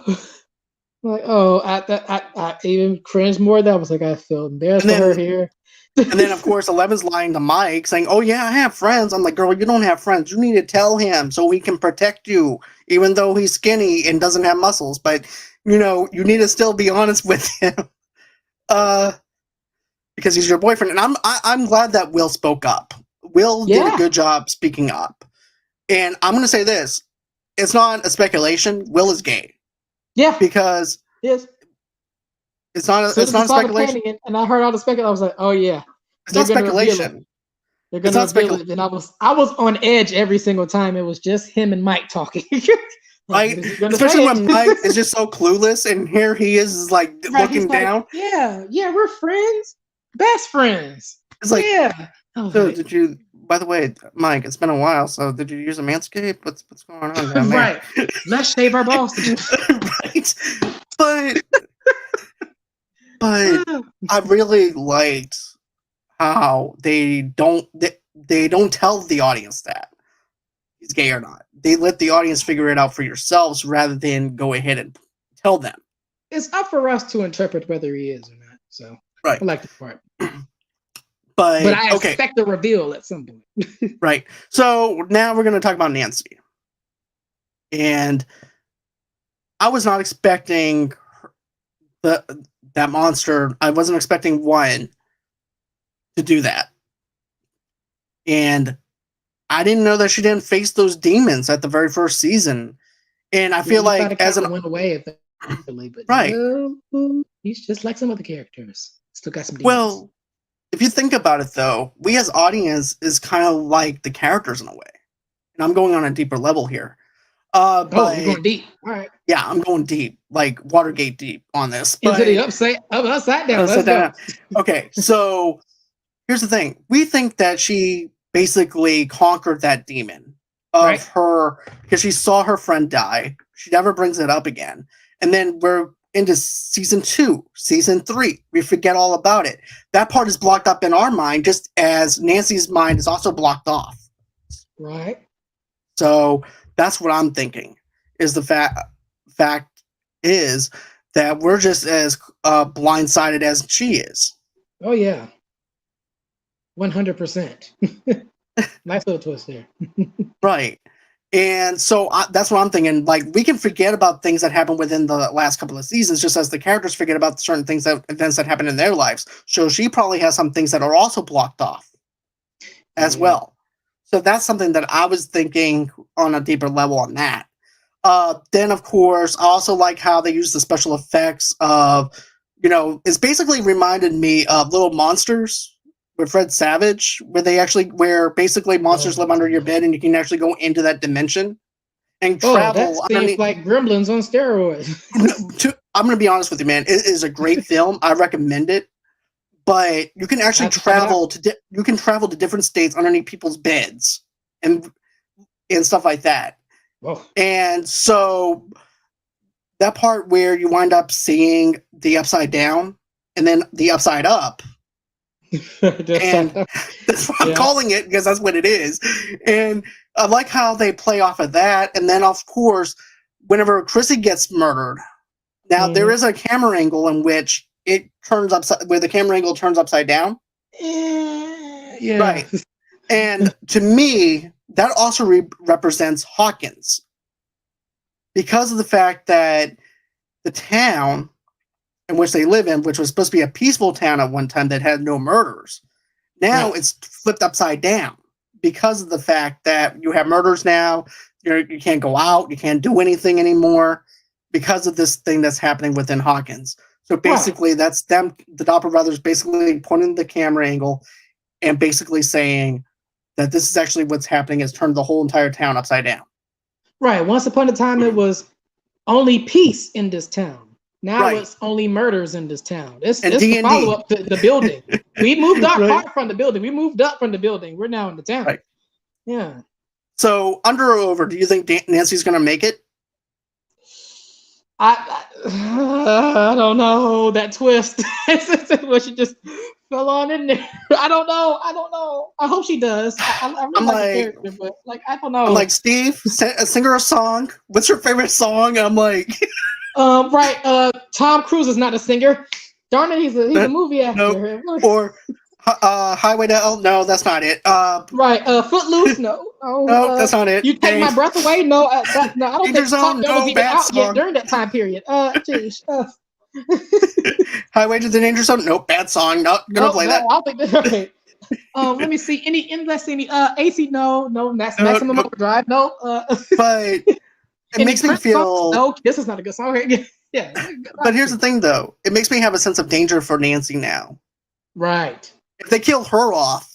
Like, oh, I even cringed more. That was like I feel embarrassed for her here. And then, of course, Eleven's lying to Mike, saying, "Oh yeah, I have friends." I'm like, "Girl, you don't have friends. You need to tell him so he can protect you, even though he's skinny and doesn't have muscles. But you need to still be honest with him, because he's your boyfriend." And I'm glad that Will spoke up. Will did a good job speaking up. And I'm going to say this: it's not a speculation. Will is gay. Yeah, because yes. It's not speculation. And I heard all the speculation. I was like, oh yeah. It's not speculation. They're going to reveal it. And I was on edge every single time. It was just him and Mike talking. Right? Especially when Mike is just so clueless and here he is like looking down. Yeah, we're friends. Best friends. It's like, yeah. So did you, by the way, Mike, it's been a while, so did you use a Manscaped? What's going on down there? Right. Let's shave our balls. Right. But I really liked how they don't tell the audience that he's gay or not. They let the audience figure it out for yourselves rather than go ahead and tell them. It's up for us to interpret whether he is or not. So right. I like the part. But I expect the reveal at some point. Right. So now we're going to talk about Nancy. And I was not expecting that monster. I wasn't expecting one to do that. And I didn't know that she didn't face those demons at the very first season. And I feel like went away eventually, but right. He's just like some other characters. Still got some demons. Well, if you think about it though, we as audience is kind of like the characters in a way. And I'm going on a deeper level here. You're going deep. All right. Yeah, I'm going deep, like Watergate deep on this. Into the upside down. Let's go. Okay, so here's the thing. We think that she basically conquered that demon of her because she saw her friend die. She never brings it up again. And then we're into season 2, season 3. We forget all about it. That part is blocked up in our mind, just as Nancy's mind is also blocked off. Right. So that's what I'm thinking. Is the fact is that we're just as blindsided as she is. Oh yeah, 100%. Nice little twist there. Right. And so that's what I'm thinking. Like, we can forget about things that happened within the last couple of seasons, just as the characters forget about certain events that happen in their lives. So she probably has some things that are also blocked off as well. So that's something that I was thinking on a deeper level on that. Then, of course, I also like how they use the special effects of, it's basically reminded me of Little Monsters with Fred Savage, where basically monsters live under your bed and you can actually go into that dimension and travel. That seems like Gremlins on steroids. I'm going to be honest with you, man. It is a great film. I recommend it. But you can actually travel to different states underneath people's beds and stuff like that. Whoa. And so that part where you wind up seeing the upside down and then the upside up. And that's what I'm calling it, because that's what it is. And I like how they play off of that. And then, of course, whenever Chrissy gets murdered, now there is a camera angle in which it turns where the camera angle turns upside down. Yeah. Right. And to me, that also represents Hawkins, because of the fact that the town in which they live in, which was supposed to be a peaceful town at one time that had no murders, now it's flipped upside down because of the fact that you have murders now. You can't go out, you can't do anything anymore because of this thing that's happening within Hawkins. So basically, that's them, the Doppler brothers, basically pointing the camera angle and basically saying that this is actually what's happening, is turned the whole entire town upside down. Right. Once upon a time, it was only peace in this town. Now it's only murders in this town. It's the follow-up to the building. We moved our part from the building. We moved up from the building. We're now in the town. Right. Yeah. So, under or over, do you think Nancy's going to make it? I don't know that twist. Where she just fell on in there. I don't know. I hope she does. I really like the character, but like I don't know. I'm like, Steve, sing her a song. What's your favorite song? I'm like, right. Tom Cruise is not a singer. Darn it, he's a movie actor. Nope. Or Highway to Hell. No, that's not it. Right. Footloose. No. No, that's not it. You take my breath away. No. No. I don't think Top Gun was even out yet during that time period. Geez. Highway to the Danger Zone. Nope, bad song. Not gonna play that. I'll think that. Okay. Let me see. Let's see. AC. No. That's Maximum Overdrive. No. But it makes me feel. No, this is not a good song. Yeah. But here's the thing, though. It makes me have a sense of danger for Nancy now. Right. If they kill her off,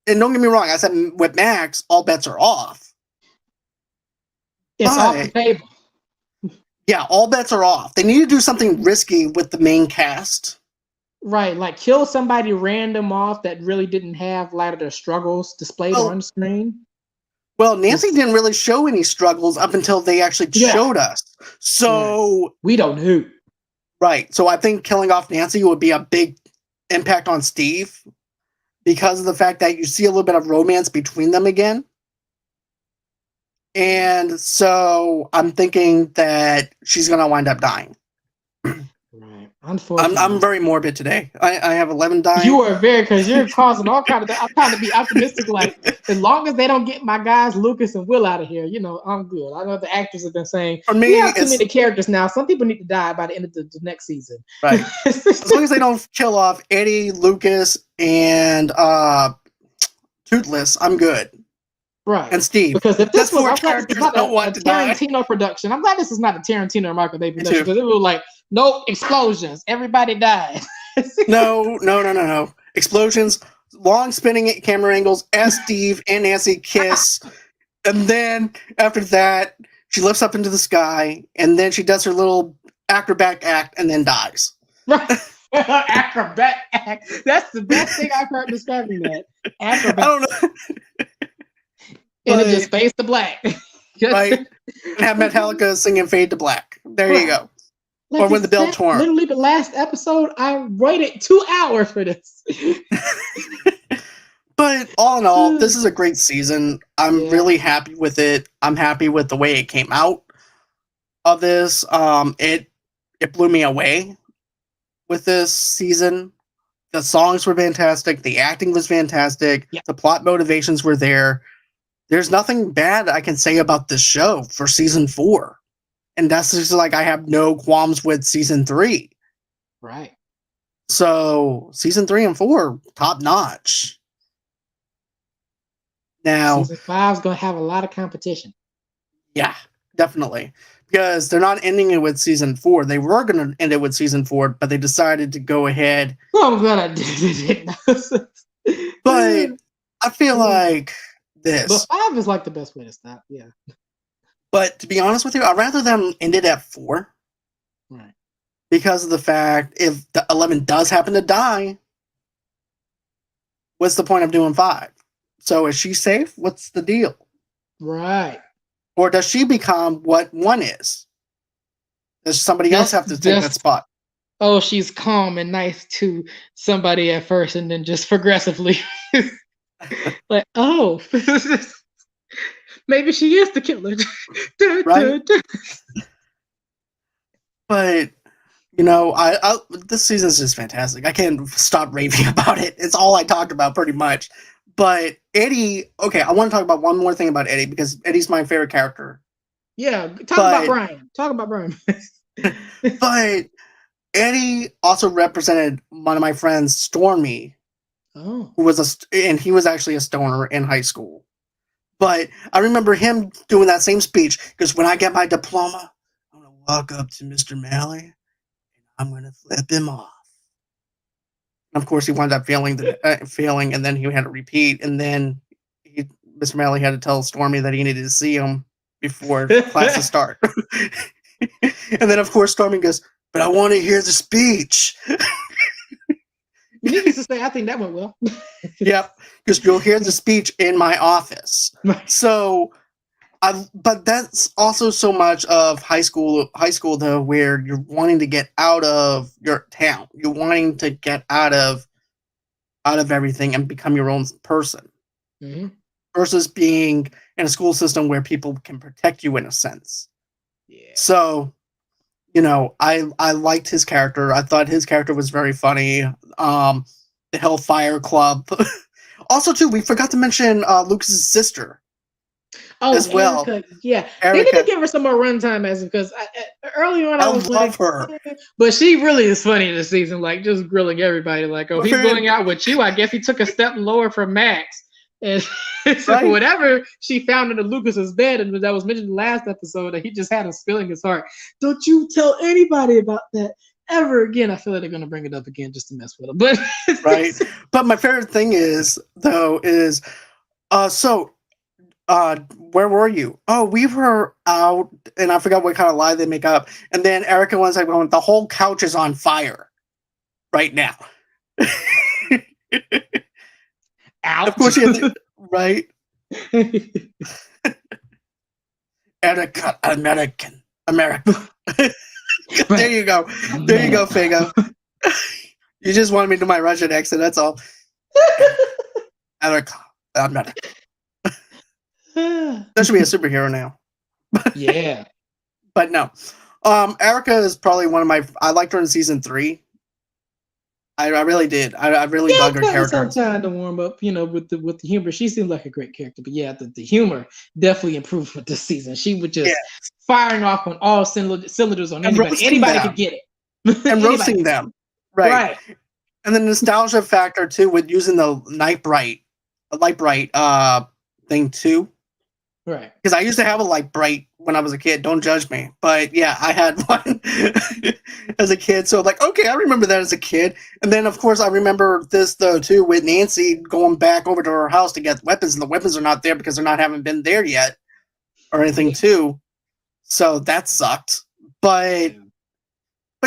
and don't get me wrong, I said with Max, all bets are off. It's off the table. Yeah, all bets are off. They need to do something risky with the main cast. Right, like kill somebody random off that really didn't have a lot of their struggles displayed on screen. Well, Nancy didn't really show any struggles up until they actually showed us. So we don't know. Right. So I think killing off Nancy would be a big impact on Steve because of the fact that you see a little bit of romance between them again. And so I'm thinking that she's going to wind up dying. Right. Unfortunately. I'm very morbid today. I have 11 dying. You are because you're causing all kind of. I'm trying to be optimistic. Like as long as they don't get my guys Lucas and Will out of here, I'm good. I know the actors have been saying for me, we have too many characters now. Some people need to die by the end of the next season. Right. As long as they don't kill off Eddie, Lucas, and Toothless, I'm good. Right. And Steve. Because if this was not a Tarantino production, I'm glad this is not a Tarantino or Michael Bay production because it was like, nope, explosions. Everybody died. No. Explosions, long spinning camera angles as Steve and Nancy kiss. And then after that, she lifts up into the sky and then she does her little acrobat act and then dies. Acrobat act. That's the best thing I've heard describing that. Acrobat. I don't know. And it just fades to black. Right. And have Metallica singing Fade to Black. There you go. Like or when the bell torn. Literally the last episode, I waited 2 hours for this. But all in all, this is a great season. I'm really happy with it. I'm happy with the way it came out of this. It blew me away with this season. The songs were fantastic. The acting was fantastic. The plot motivations were there. There's nothing bad I can say about this show for season 4. And that's just like I have no qualms with season 3. Right. So season 3 and 4, top notch. Now season 5 is gonna have a lot of competition. Yeah, definitely. Because they're not ending it with season 4. They were gonna end it with season 4, but they decided to go ahead. Well, I'm glad I did it. But I feel like this. But 5 is like the best way to stop, yeah. But to be honest with you, I'd rather them end it at 4. Right. Because of the fact, if the 11 does happen to die, what's the point of doing 5? So is she safe? What's the deal? Right. Or does she become what 1 is? Does somebody else have to take that spot? Oh, she's calm and nice to somebody at first and then just progressively. Like, oh, maybe she is the killer. Right? But, I this season's just fantastic. I can't stop raving about it. It's all I talked about pretty much. But Eddie, okay, I want to talk about one more thing about Eddie because Eddie's my favorite character. Yeah, talk about Brian. But Eddie also represented one of my friends, Stormy, who was he was actually a stoner in high school. But I remember him doing that same speech because when I get my diploma, I'm gonna walk up to Mr. Malley and I'm gonna flip him off. Of course, he wound up failing, and then he had to repeat, and then Mr. Malley had to tell Stormy that he needed to see him before classes start. And then, of course, Stormy goes, "But I want to hear the speech." Needless to say, I think that went well. Yep, because you'll hear the speech in my office. So But that's also so much of high school though, where you're wanting to get out of your town. You're wanting to get out of everything and become your own person. Mm-hmm. Versus being in a school system where people can protect you in a sense. Yeah. So, I liked his character. I thought his character was very funny. The Hellfire Club. Also, too, we forgot to mention Lucas's sister. Oh, as well. Erica, yeah. They need to give her some more runtime as because early on I was love like, her, but she really is funny this season, like just grilling everybody. Like, oh, he's going out with you. I guess he took a step lower from Max, and so whatever she found under Lucas's bed, and that was mentioned in the last episode, that he just had a spill in his heart. Don't you tell anybody about that ever again. I feel like they're gonna bring it up again just to mess with him. But but my favorite thing is where were you? Oh, we were out, and I forgot what kind of lie they make up. And then Erica was like, "The whole couch is on fire right now." Out. Of course, right? Erica, America. There you go. There you go, Figo. You just wanted me to do my Russian accent. That's all. Erica, America. That should be a superhero now. Yeah. But no. Erica is probably one of my... I liked her in season 3. I really did. I really dug her character. Some time to warm up, with the humor. She seemed like a great character. But yeah, the humor definitely improved with this season. She was just firing off on all cylinders on anybody. Anybody could get it. And roasting them. Right. And the nostalgia factor, too, with using the light bright thing, too. Right. Because I used to have a light bright when I was a kid. Don't judge me. But yeah, I had one as a kid. So okay, I remember that as a kid. And then, of course, I remember this, though, too, with Nancy going back over to her house to get weapons. And the weapons are not there because haven't been there yet or anything, too. So that sucked. But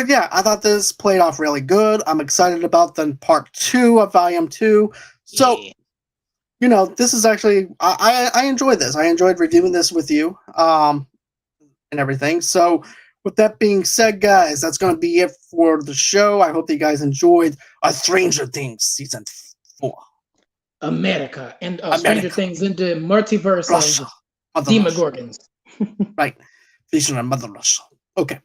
yeah, I thought this played off really good. I'm excited about the part 2 of Volume 2. So... this is actually, I enjoyed this. I enjoyed reviewing this with you and everything. So with that being said, guys, that's going to be it for the show. I hope that you guys enjoyed Stranger Things Season 4. America and Stranger Things in the multiverse Russia, of Demogorgons. Right. Vision and Mother Russia. Okay.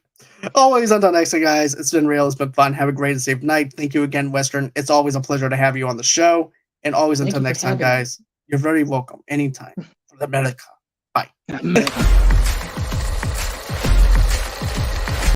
Always until next time, guys. It's been real. It's been fun. Have a great and safe night. Thank you again, Western. It's always a pleasure to have you on the show. And always until next time, guys, you're very welcome anytime. For America. Bye.